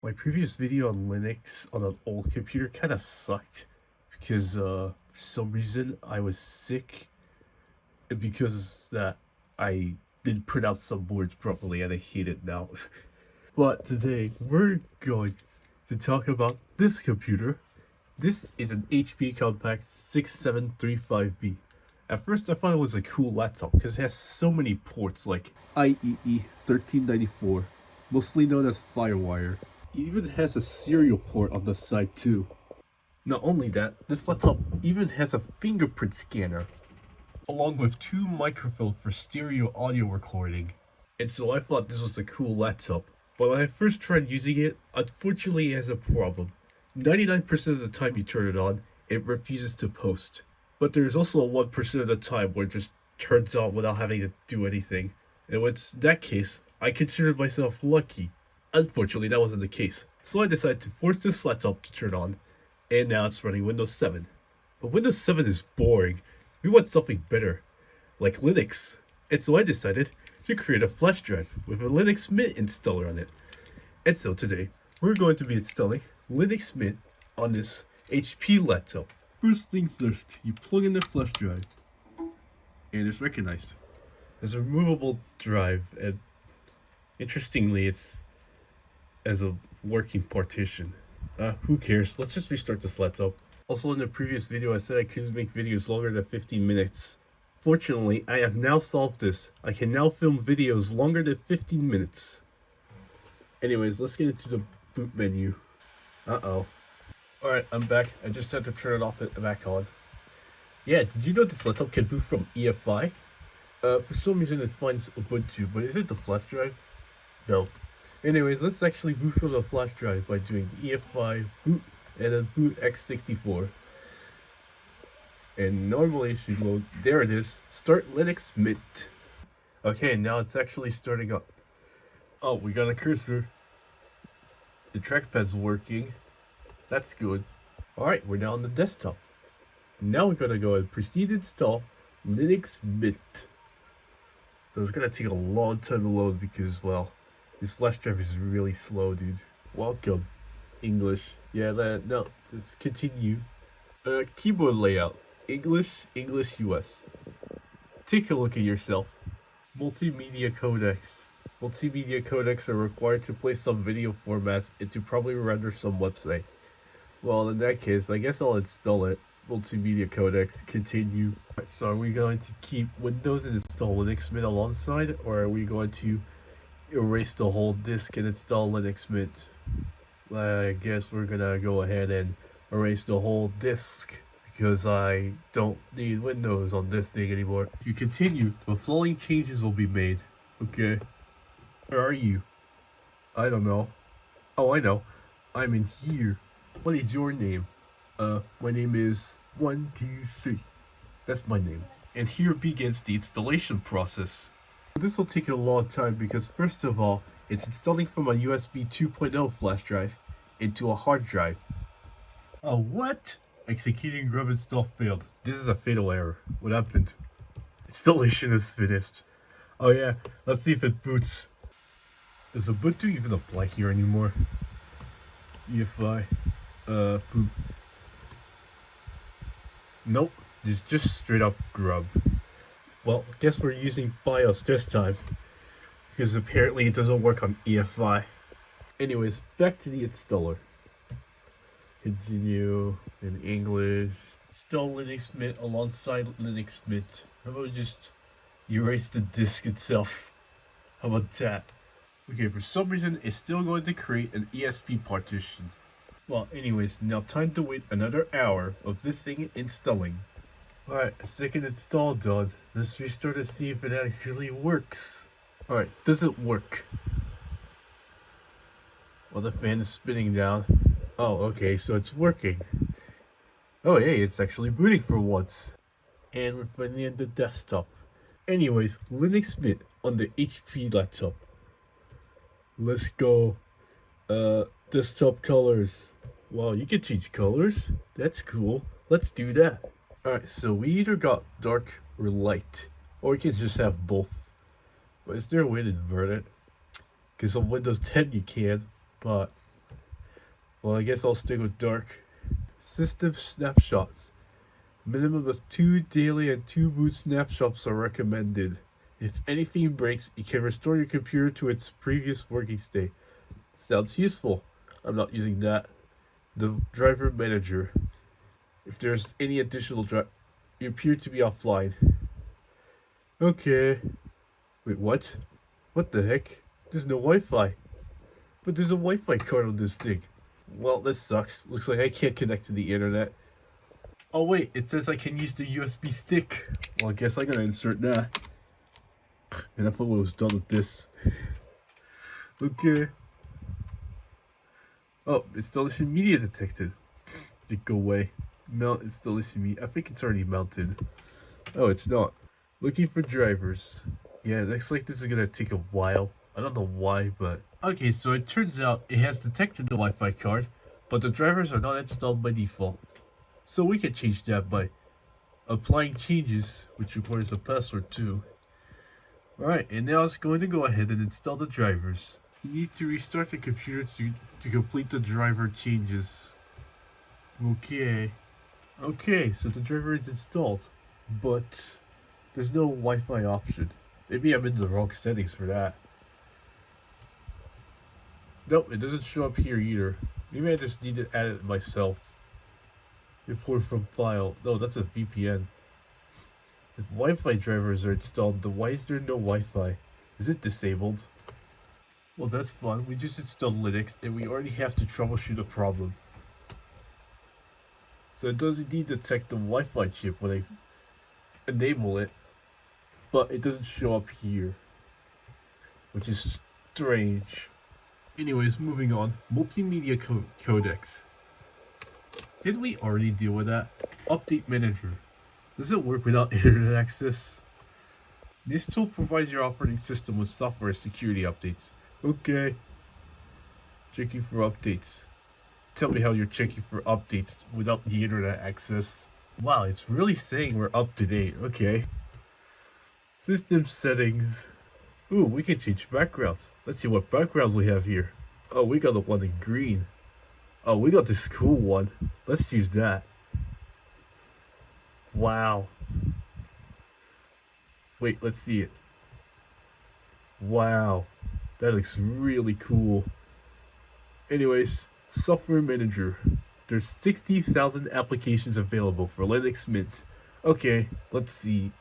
My previous video on Linux on an old computer kind of sucked because for some reason I was sick and because that I didn't pronounce some words properly and I hate it now. But today we're going to talk about this computer. This is an HP Compact 6735B. At first I thought it was a cool laptop because it has so many ports like IEEE 1394, mostly known as FireWire. It even has a serial port on the side too. Not only that, this laptop even has a fingerprint scanner, along with two microphones for stereo audio recording. And so I thought this was a cool laptop, but when I first tried using it, unfortunately it has a problem. 99% of the time you turn it on, it refuses to post. But there's also a 1% of the time where it just turns on without having to do anything. And in that case, I considered myself lucky. Unfortunately, that wasn't the case, so I decided to force this laptop to turn on, and now it's running Windows 7. But Windows 7 is boring. We want something better, like Linux. And so I decided to create a flash drive with a Linux Mint installer on it. And so today, we're going to be installing Linux Mint on this HP laptop. First things first, you plug in the flash drive, and it's recognized as a removable drive, and interestingly, it's as a working partition. Who cares? Let's just restart this laptop. Also, in the previous video, I said I couldn't make videos longer than 15 minutes. Fortunately, I have now solved this. I can now film videos longer than 15 minutes. Anyways, let's get into the boot menu. Uh-oh. Alright, I'm back. I just had to turn it off and back on. Yeah, did you know this laptop can boot from EFI? For some reason it finds Ubuntu, but is it the flash drive? No. Anyways, let's actually boot from the flash drive by doing EFI boot and then boot x64. And normally it should load. There it is. Start Linux Mint. Okay, now it's actually starting up. Oh, we got a cursor. The trackpad's working. That's good. Alright, we're now on the desktop. Now we're gonna go and proceed to install Linux Mint. So it's gonna take a long time to load because, well, this flash drive is really slow, dude. Welcome. English. Yeah, no, let's continue. Keyboard layout. English, English US. Take a look at yourself. Multimedia codecs. Multimedia codecs are required to place some video formats and to probably render some website. Well, in that case, I guess I'll install it. Multimedia codecs, continue. So are we going to keep Windows and install Linux Mint alongside, or are we going to erase the whole disk and install Linux Mint? I guess we're gonna go ahead and erase the whole disk because I don't need Windows on this thing anymore. If you continue, the following changes will be made. Okay. Where are you? I don't know. Oh, I know. I'm in here. What is your name? My name is 123. That's my name. And here begins the installation process. This will take a long time because first of all, it's installing from a USB 2.0 flash drive into a hard drive. What? Executing grub install failed. This is a fatal error. What happened? Installation is finished. Oh yeah, let's see if it boots. Does Ubuntu even apply here anymore? EFI, boot. Nope, it's just straight up grub. Well, guess we're using BIOS this time, because apparently it doesn't work on EFI. Anyways, back to the installer. Continue in English. Install Linux Mint alongside Linux Mint. How about just erase the disk itself? How about that? Okay, for some reason it's still going to create an ESP partition. Well, anyways, now time to wait another hour of this thing installing. Alright, second install done. Let's restart to see if it actually works. Alright, does it work? Well, the fan is spinning down. Oh, okay, so it's working. Oh, hey, it's actually booting for once. And we're finally on the desktop. Anyways, Linux Mint on the HP laptop. Let's go. Desktop colors. Wow, you can change colors. That's cool. Let's do that. Alright, so we either got dark or light, or we can just have both. But is there a way to invert it? Because on Windows 10 you can, but Well, I guess I'll stick with dark. System snapshots. Minimum of 2 daily and 2 boot snapshots are recommended. If anything breaks, you can restore your computer to its previous working state. Sounds useful. I'm not using that. The driver manager. If there's any additional you appear to be offline. Okay. Wait, what? What the heck? There's no Wi-Fi. But there's a Wi-Fi card on this thing. Well, this sucks. Looks like I can't connect to the internet. Oh wait, it says I can use the USB stick. Well, I guess I gotta insert that. And I thought I was done with this. Okay. Oh, installation media detected. Did go away. Mount installation media. I think it's already mounted. Oh, it's not. Looking for drivers. Yeah, it looks like this is gonna take a while. I don't know why, but... Okay, so it turns out it has detected the Wi-Fi card, but the drivers are not installed by default. So we can change that by applying changes, which requires a password too. Alright, and now it's going to go ahead and install the drivers. You need to restart the computer to complete the driver changes. Okay. Okay, so the driver is installed, but there's no Wi-Fi option. Maybe I'm in the wrong settings for that. Nope, it doesn't show up here either. Maybe I just need to add it myself. Import from file. No, that's a VPN. If Wi-Fi drivers are installed, then why is there no Wi-Fi? Is it disabled? Well, that's fun. We just installed Linux, and we already have to troubleshoot a problem. So it does indeed detect the Wi-Fi chip when I enable it, but it doesn't show up here, which is strange. Anyways, moving on. Multimedia codecs. Didn't we already deal with that? Update manager. Does it work without internet access? This tool provides your operating system with software security updates. Okay. Checking for updates. Tell me how you're checking for updates without the internet access. Wow, it's really saying we're up to date. Okay. System settings. Ooh, we can change backgrounds. Let's see what backgrounds we have here. Oh, we got the one in green. Oh, we got this cool one. Let's use that. Wow. Wait, let's see it. Wow. That looks really cool. Anyways, software manager. There's 60,000 applications available for Linux Mint. Okay, let's see.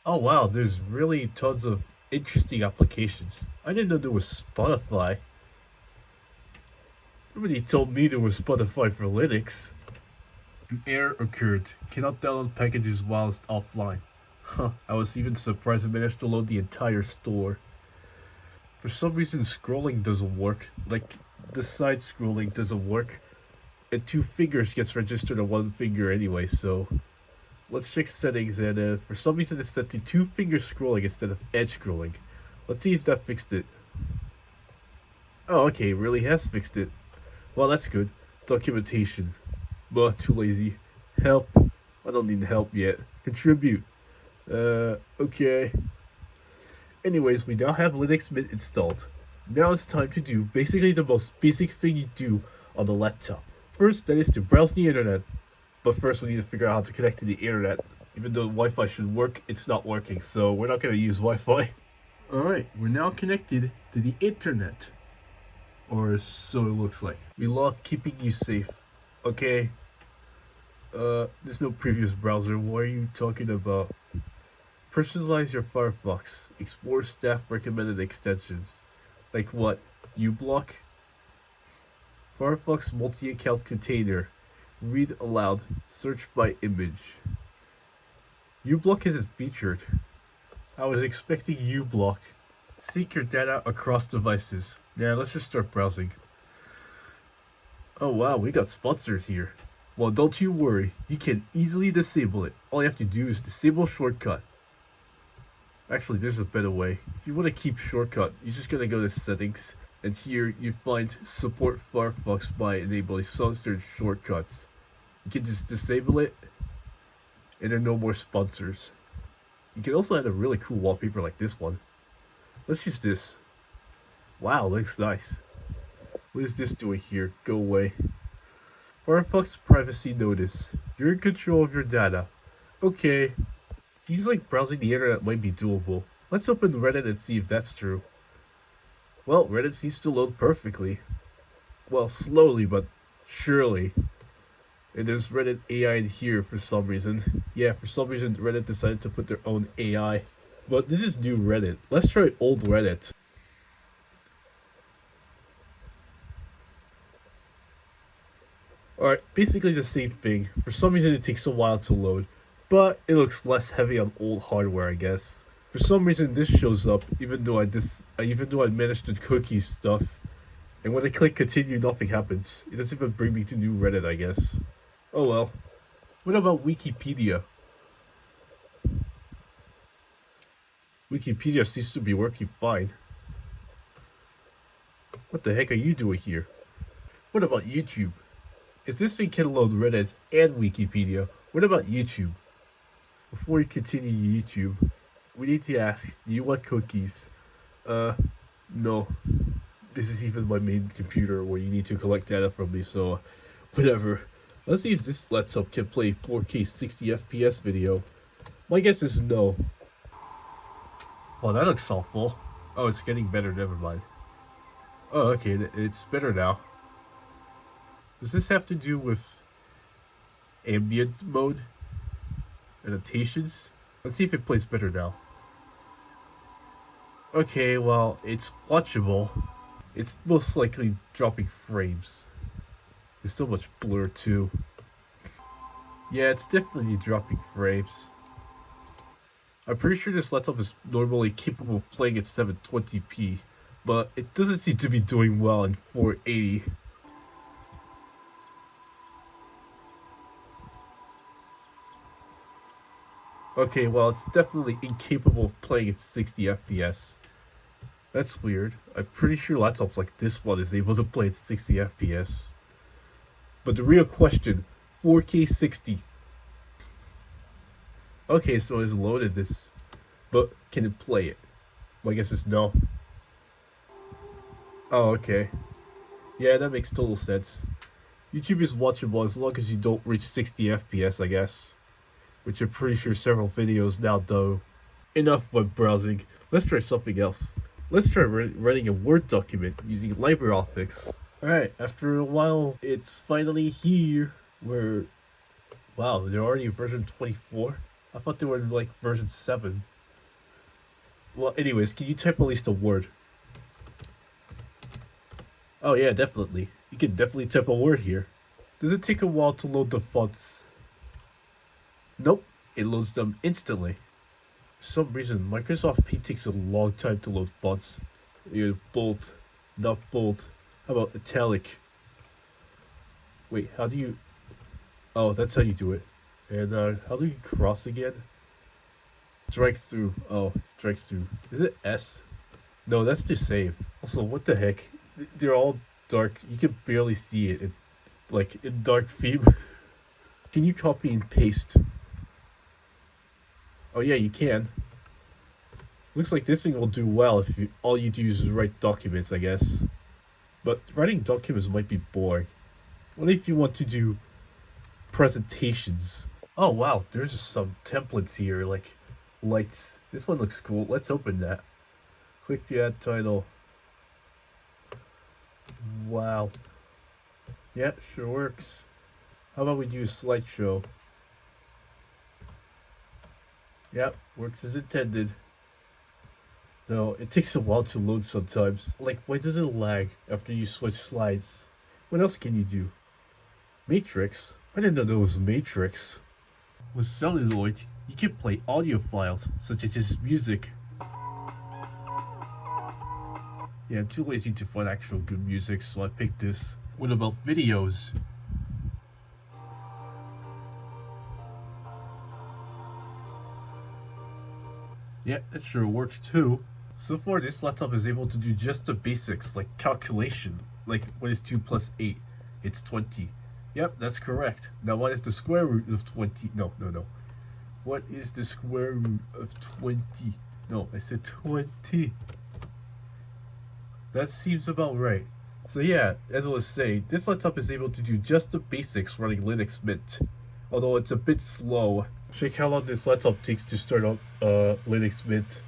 Oh wow, there's really tons of interesting applications. I didn't know there was Spotify. Nobody told me there was Spotify for Linux. An error occurred. Cannot download packages whilst offline. Huh, I was even surprised I managed to load the entire store. For some reason scrolling doesn't work. Like, the side scrolling doesn't work. And 2 fingers gets registered on 1 finger anyway, so... Let's check settings, and for some reason it's set to 2 finger scrolling instead of edge scrolling. Let's see if that fixed it. Oh, okay, it really has fixed it. Well, that's good. Documentation. But too lazy. Help. I don't need help yet. Contribute. Okay. Anyways, we now have Linux Mint installed. Now it's time to do basically the most basic thing you do on the laptop. First, that is to browse the internet. But first we need to figure out how to connect to the internet. Even though Wi-Fi should work, it's not working, so we're not going to use Wi-Fi. Alright, we're now connected to the internet. Or so it looks like. We love keeping you safe. Okay. There's no previous browser. What are you talking about? Personalize your Firefox. Explore staff recommended extensions. Like what? uBlock? Firefox multi-account container. Read aloud. Search by image. uBlock isn't featured. I was expecting uBlock. Seek your data across devices. Yeah, let's just start browsing. Oh wow, we got sponsors here. Well, don't you worry. You can easily disable it. All you have to do is disable shortcut. Actually, there's a better way. If you want to keep shortcut, you're just gonna go to settings. And here you find support Firefox by enabling censored shortcuts. You can just disable it, and there are no more sponsors. You can also add a really cool wallpaper like this one. Let's use this. Wow, looks nice. What is this doing here? Go away. Firefox privacy notice. You're in control of your data. Okay. Seems like browsing the internet might be doable. Let's open Reddit and see if that's true. Well, Reddit seems to load perfectly. Well, slowly, but surely. And there's Reddit AI in here for some reason. Yeah, for some reason Reddit decided to put their own AI. But this is new Reddit. Let's try old Reddit. Alright, basically the same thing. For some reason it takes a while to load. But it looks less heavy on old hardware, I guess. For some reason this shows up, even though I managed the cookie stuff. And when I click continue, nothing happens. It doesn't even bring me to new Reddit, I guess. Oh well. What about Wikipedia? Wikipedia seems to be working fine. What the heck are you doing here? What about YouTube? If this thing can load Reddit and Wikipedia, what about YouTube? Before we continue YouTube, we need to ask, do you want cookies? No. This is even my main computer where you need to collect data from me, so whatever. Let's see if this laptop can play 4K 60 FPS video. My guess is no. Oh, that looks awful. Oh, it's getting better, never mind. Oh, okay, it's better now. Does this have to do with ambient mode? Annotations? Let's see if it plays better now. Okay, well, it's watchable. It's most likely dropping frames. There's so much blur too. Yeah, it's definitely dropping frames. I'm pretty sure this laptop is normally capable of playing at 720p, but it doesn't seem to be doing well in 480. Okay, well, it's definitely incapable of playing at 60 FPS. That's weird. I'm pretty sure laptops like this one is able to play at 60 FPS. But the real question, 4K 60. Okay, so it's loaded this, but can it play it? My guess is no. Oh, okay. Yeah, that makes total sense. YouTube is watchable as long as you don't reach 60 FPS, I guess. Which I'm pretty sure several videos now do. Enough web browsing. Let's try something else. Let's try writing a Word document using LibreOffice. Alright, after a while, it's finally here. Wow, they're already version 24? I thought they were like version 7. Well, anyways, can you type at least a word? Oh yeah, definitely. You can definitely type a word here. Does it take a while to load the fonts? Nope, it loads them instantly. For some reason, Microsoft Paint takes a long time to load fonts. Bold, not bold. How about italic? Wait, how do you... Oh, that's how you do it. And how do you cross again? Strike through. Oh, strike through. Is it S? No, that's to save. Also, what the heck? They're all dark. You can barely see it. Like, in dark theme. Can you copy and paste? Oh yeah, you can. Looks like this thing will do well if all you do is write documents, I guess. But writing documents might be boring. What if you want to do presentations? Oh wow, there's some templates here, like lights. This one looks cool. Let's open that. Click to add title. Wow. Yeah, sure works. How about we do a slideshow? Yep, works as intended. No, it takes a while to load sometimes. Like, why does it lag after you switch slides? What else can you do? Matrix? I didn't know there was Matrix. With Celluloid, you can play audio files, such as this music. Yeah, I'm too lazy to find actual good music, so I picked this. What about videos? Yeah, it sure works too. So far, this laptop is able to do just the basics, like calculation. Like, what is 2 plus 8? It's 20. Yep, that's correct. Now, what is the square root of 20? No. What is the square root of 20? No, I said 20. That seems about right. So yeah, as I was saying, this laptop is able to do just the basics running Linux Mint, although it's a bit slow. Check how long this laptop takes to start up Linux Mint.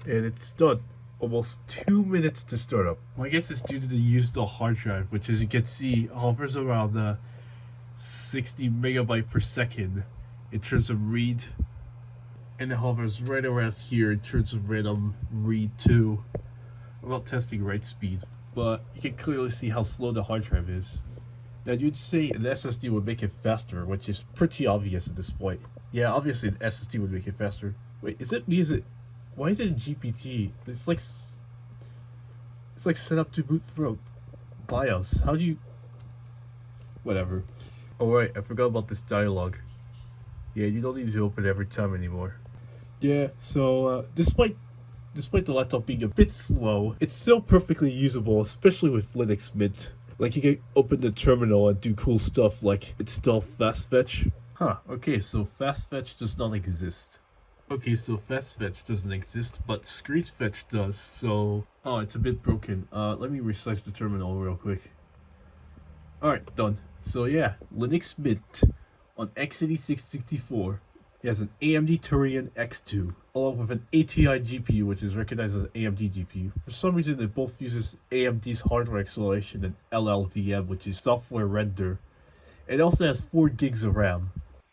And it's done. Almost 2 minutes to start up. Well, I guess it's due to the use of the hard drive, which as you can see hovers around the 60 megabyte per second in terms of read, and it hovers right around here in terms of random read too. I'm not testing write speed, but you can clearly see how slow the hard drive is. Now you'd say an SSD would make it faster, which is pretty obvious at this point. Yeah, obviously an SSD would make it faster. Wait, is it me? Is it? Why is it in GPT? It's like set up to boot from BIOS. How do you? Whatever. Oh right, I forgot about this dialogue. Yeah, you don't need to open it every time anymore. Yeah, so despite the laptop being a bit slow, it's still perfectly usable, especially with Linux Mint. Like you can open the terminal and do cool stuff like install fast fetch. Huh, okay, so fast fetch does not exist. Okay, so fast fetch doesn't exist, but screen fetch does, so... Oh, it's a bit broken. Let me resize the terminal real quick. Alright, done. So yeah, Linux Mint on x86 64. It has an AMD Turion X2, along with an ATI GPU, which is recognized as an AMD GPU. For some reason, it both uses AMD's hardware acceleration and LLVM, which is software render. It also has 4 gigs of RAM.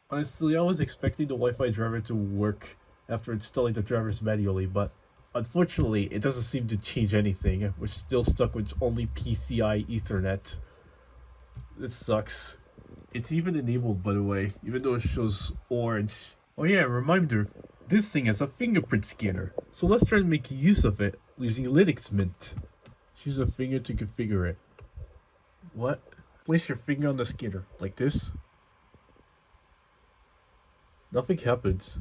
Honestly, I was expecting the Wi-Fi driver to work after installing the drivers manually, but unfortunately, it doesn't seem to change anything. We're still stuck with only PCI Ethernet. This sucks. It's even enabled, by the way, even though it shows orange. Oh yeah, reminder, this thing has a fingerprint scanner, so let's try to make use of it using Linux Mint. Use a finger to configure it. What? Place your finger on the scanner, like this. Nothing happens.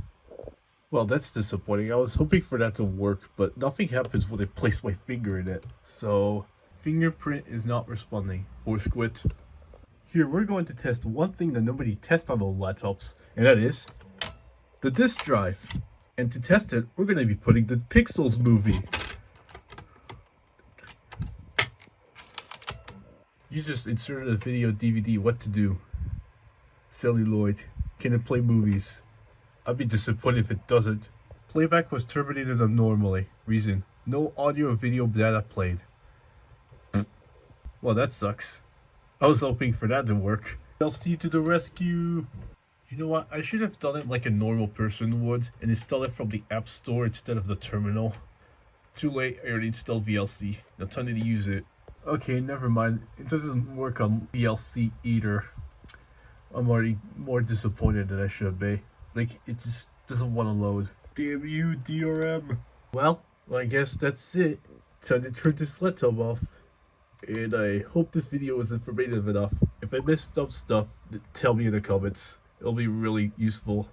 Well, that's disappointing. I was hoping for that to work, but nothing happens when I place my finger in it. So, fingerprint is not responding. Force quit. Here, we're going to test one thing that nobody tests on old laptops, and that is the disk drive. And to test it, we're going to be putting the Pixels movie. You just inserted a video DVD, what to do. Celluloid. Can it play movies? I'd be disappointed if it doesn't. Playback was terminated abnormally. Reason: no audio or video data played. Well, that sucks. I was hoping for that to work. LC to the rescue! You know what? I should have done it like a normal person would and install it from the App Store instead of the terminal. Too late, I already installed VLC. Now time to use it. Okay, never mind. It doesn't work on VLC either. I'm already more disappointed than I should be. Like, it just doesn't want to load. Damn you, DRM! Well, I guess that's it. Time to turn this laptop off. And I hope this video was informative enough. If I missed some stuff, tell me in the comments. It'll be really useful.